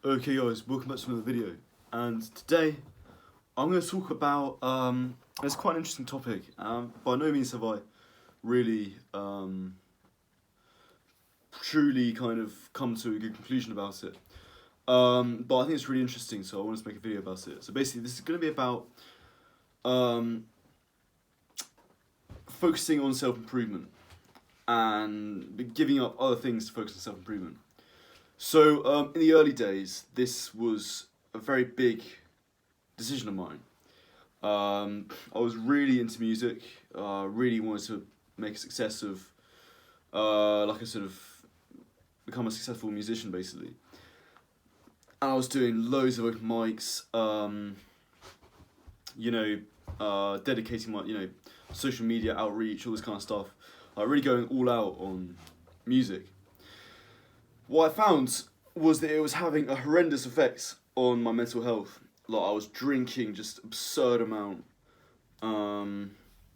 Okay guys, welcome back to another video. And today I'm going to talk about, it's quite an interesting topic. By no means have I really truly kind of come to a good conclusion about it. But I think it's really interesting, so I wanted to make a video about it. So basically this is going to be about focusing on self-improvement and giving up other things to focus on self-improvement. So in the early days, this was a very big decision of mine. I was really into music. Really wanted to make a success of, like a sort of become a successful musician, basically. And I was doing loads of open mics. Dedicating my social media outreach, all this kind of stuff. Really going all out on music. What I found was that it was having a horrendous effect on my mental health. Like I was drinking just absurd amount,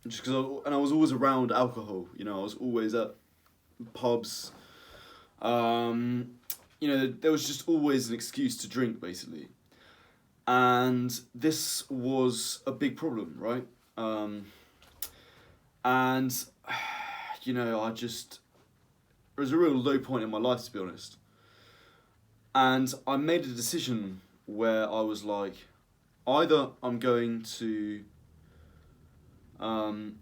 just because I was always around alcohol. I was always at pubs. There was just always an excuse to drink, basically, and this was a big problem, right? It was a real low point in my life, to be honest. And I made a decision where I was like, either I'm going to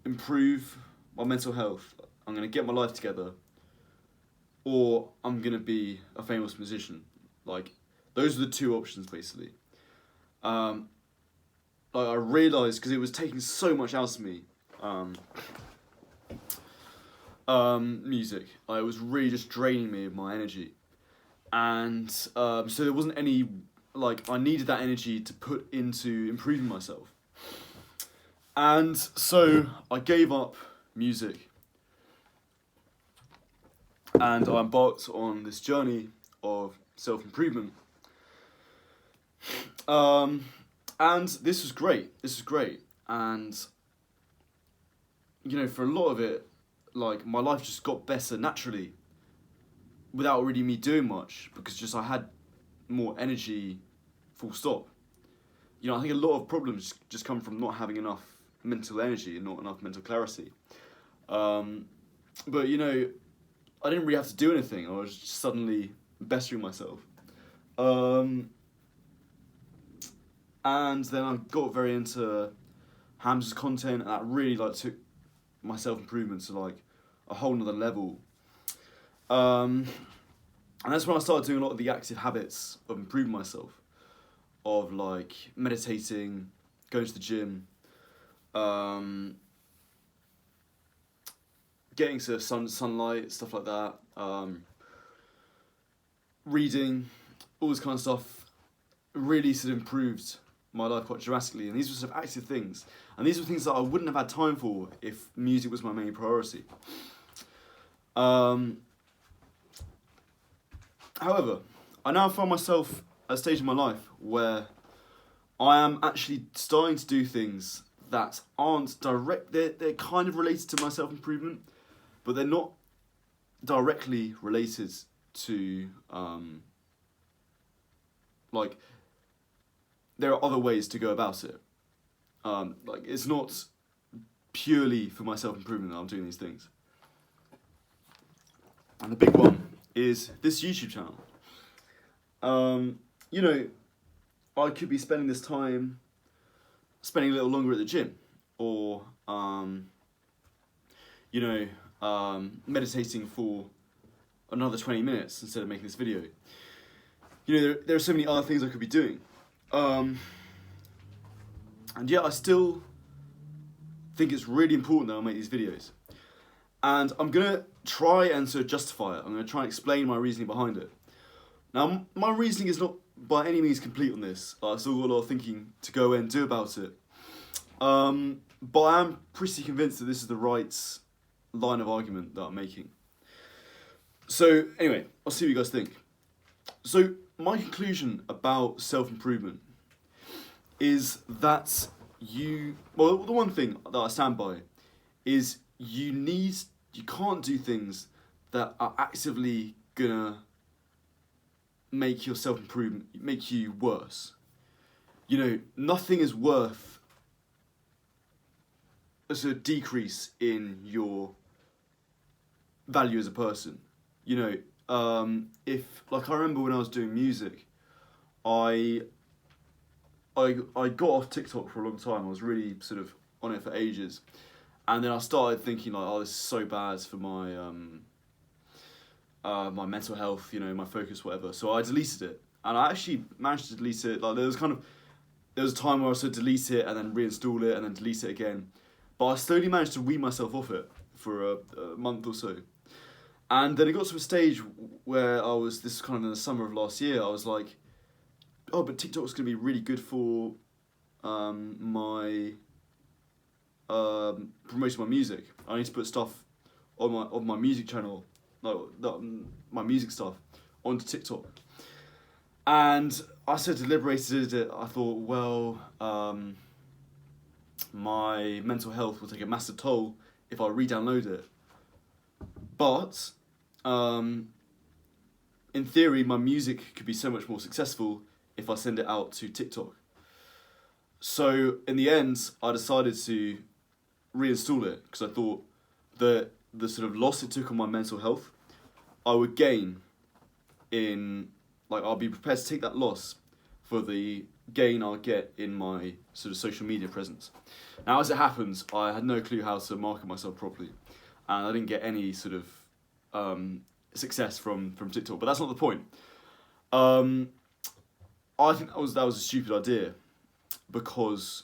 improve my mental health, I'm going to get my life together, or I'm going to be a famous musician. Like, those are the two options, basically. I realised, because it was taking so much out of me, music. It was really just draining me of my energy. And so there wasn't any, I needed that energy to put into improving myself. And so I gave up music. And I embarked on this journey of self-improvement. And this was great. And, for a lot of it, my life just got better naturally without really me doing much, because I had more energy, full stop. I think a lot of problems just come from not having enough mental energy and not enough mental clarity. But, I didn't really have to do anything. I was just suddenly bettering myself. And then I got very into Hamza's content, and that really took my self-improvement to a whole nother level. And that's when I started doing a lot of the active habits of improving myself, of meditating, going to the gym, getting to sunlight, stuff like that, reading, all this kind of stuff, really sort of improved my life quite drastically. And these were sort of active things, and these were things that I wouldn't have had time for if music was my main priority. However, I now find myself at a stage in my life where I am actually starting to do things that aren't direct. They're kind of related to my self-improvement, but they're not directly related to, there are other ways to go about it. It's not purely for my self-improvement that I'm doing these things. And the big one is this YouTube channel. I could be spending this time spending a little longer at the gym, or meditating for another 20 minutes instead of making this video. There are so many other things I could be doing. And yet I still think it's really important that I make these videos. And I'm going to try and sort of justify it. I'm going to try and explain my reasoning behind it. Now, my reasoning is not by any means complete on this. I've still got a lot of thinking to go and do about it. But I am pretty convinced that this is the right line of argument that I'm making. So, anyway, I'll see what you guys think. So, my conclusion about self-improvement is that the one thing that I stand by is you can't do things that are actively gonna make your self-improvement, make you worse. You know, nothing is worth a sort of decrease in your value as a person. You know, if, like, I remember when I was doing music, I got off TikTok for a long time. I was really sort of on it for ages, and then I started thinking like, oh, this is so bad for my my mental health, you know, my focus, whatever. So I deleted it, and I actually managed to delete it. Like there was a time where I sort of delete it and then reinstall it and then delete it again, but I slowly managed to wean myself off it for a month or so, and then it got to a stage where I was, this was kind of in the summer of last year, I was like, oh, but TikTok's going to be really good for my promoting my music. I need to put stuff on my music channel, like my music stuff, onto TikTok. And I sort of deliberated it. I thought, well, my mental health will take a massive toll if I re-download it. But in theory, my music could be so much more successful if I send it out to TikTok. So in the end, I decided to reinstall it because I thought that the sort of loss it took on my mental health, I would gain in, like, I'll be prepared to take that loss for the gain I'll get in my sort of social media presence. Now, as it happens, I had no clue how to market myself properly, and I didn't get any sort of success from TikTok. But that's not the point. I think that was a stupid idea, because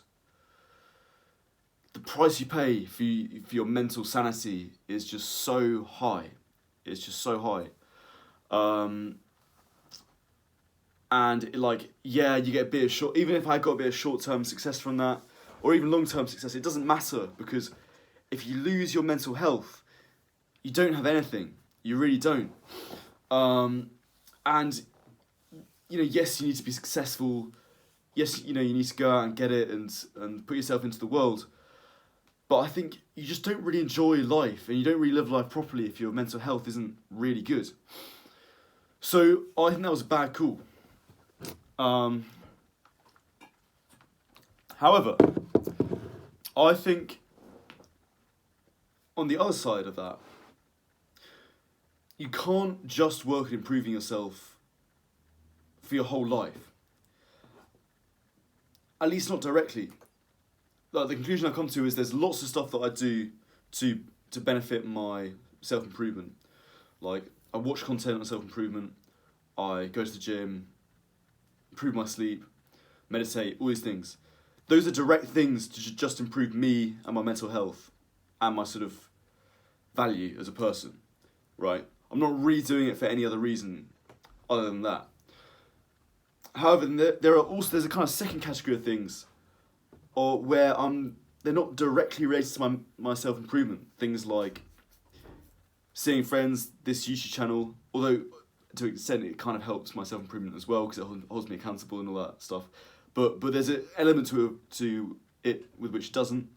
the price you pay for your mental sanity is just so high. It's just so high. And like, yeah, you get a bit of short, even if I got a bit of short-term success from that, or even long-term success, it doesn't matter, because if you lose your mental health, you don't have anything. You really don't. And, you know, yes, you need to be successful. Yes, you know, you need to go out and get it and put yourself into the world. But I think you just don't really enjoy life, and you don't really live life properly if your mental health isn't really good. So I think that was a bad call. However, I think on the other side of that, you can't just work at improving yourself for your whole life. At least not directly. Like, the conclusion I come to is there's lots of stuff that I do to benefit my self-improvement. Like, I watch content on self-improvement, I go to the gym, improve my sleep, meditate, all these things. Those are direct things to just improve me and my mental health and my sort of value as a person, right? I'm not really doing it for any other reason other than that. However, there's a kind of second category of things, or where they're not directly related to my self-improvement. Things like seeing friends, this YouTube channel, although to an extent it kind of helps my self-improvement as well, because it holds me accountable and all that stuff. But there's an element to it with which it doesn't.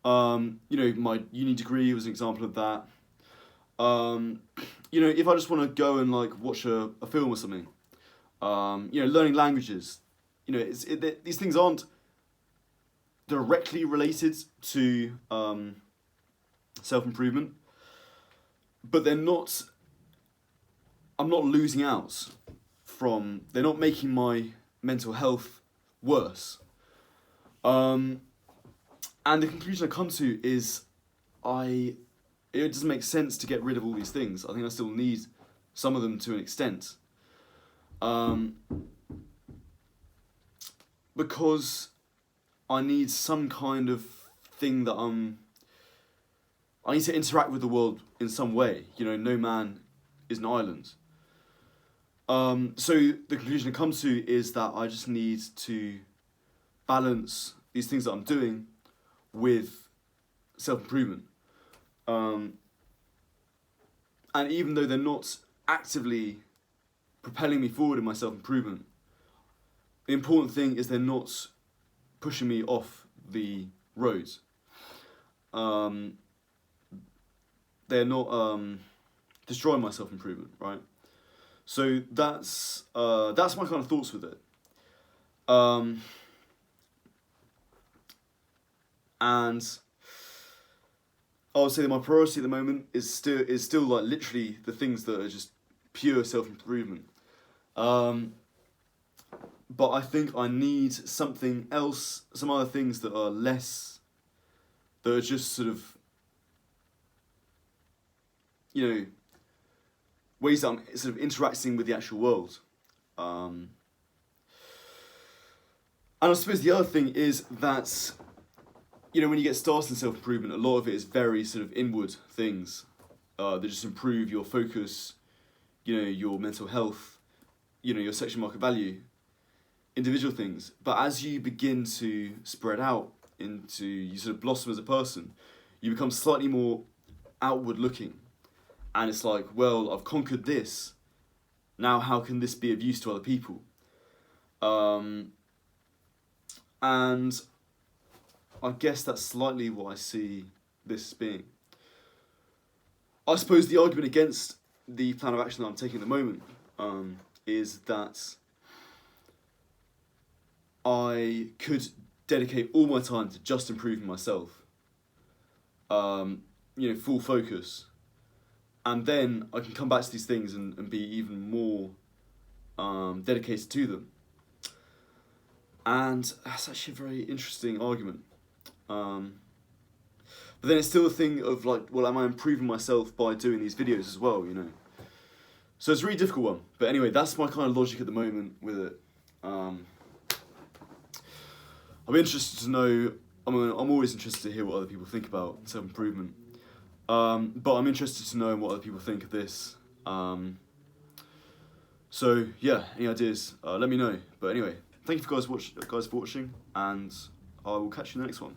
You know, my uni degree was an example of that. You know, if I just want to go and like watch a film or something, you know, learning languages, you know, these things aren't directly related to self-improvement, but they're not. I'm not losing out from. They're not making my mental health worse. And the conclusion I come to is, it doesn't make sense to get rid of all these things. I think I still need some of them to an extent. Because I need some kind of thing that I need to interact with the world in some way. You know, no man is an island. So the conclusion I come to is that I just need to balance these things that I'm doing with self-improvement. And even though they're not actively propelling me forward in my self-improvement, the important thing is they're not pushing me off the roads. They're not destroying my self-improvement, right? So that's my kind of thoughts with it. And I would say that my priority at the moment is still like literally the things that are just pure self-improvement. But I think I need something else, some other things that are less, that are just sort of, you know, ways that I'm sort of interacting with the actual world. And I suppose the other thing is that, you know, when you get started in self-improvement, a lot of it is very sort of inward things that just improve your focus, you know, your mental health, you know, your sexual market value, individual things. But as you begin to spread out into, you sort of blossom as a person, you become slightly more outward looking. And it's like, well, I've conquered this. Now how can this be of use to other people? And I guess that's slightly what I see this being. I suppose the argument against the plan of action that I'm taking at the moment is that I could dedicate all my time to just improving myself, you know, full focus, and then I can come back to these things and be even more dedicated to them. And that's actually a very interesting argument. But then it's still a thing of like, well, am I improving myself by doing these videos as well, you know? So it's a really difficult one. But anyway, that's my kind of logic at the moment with it. I'm interested to know, I'm always interested to hear what other people think about self-improvement. But I'm interested to know what other people think of this. So yeah, any ideas, let me know. But anyway, thank you guys for watching, and I will catch you in the next one.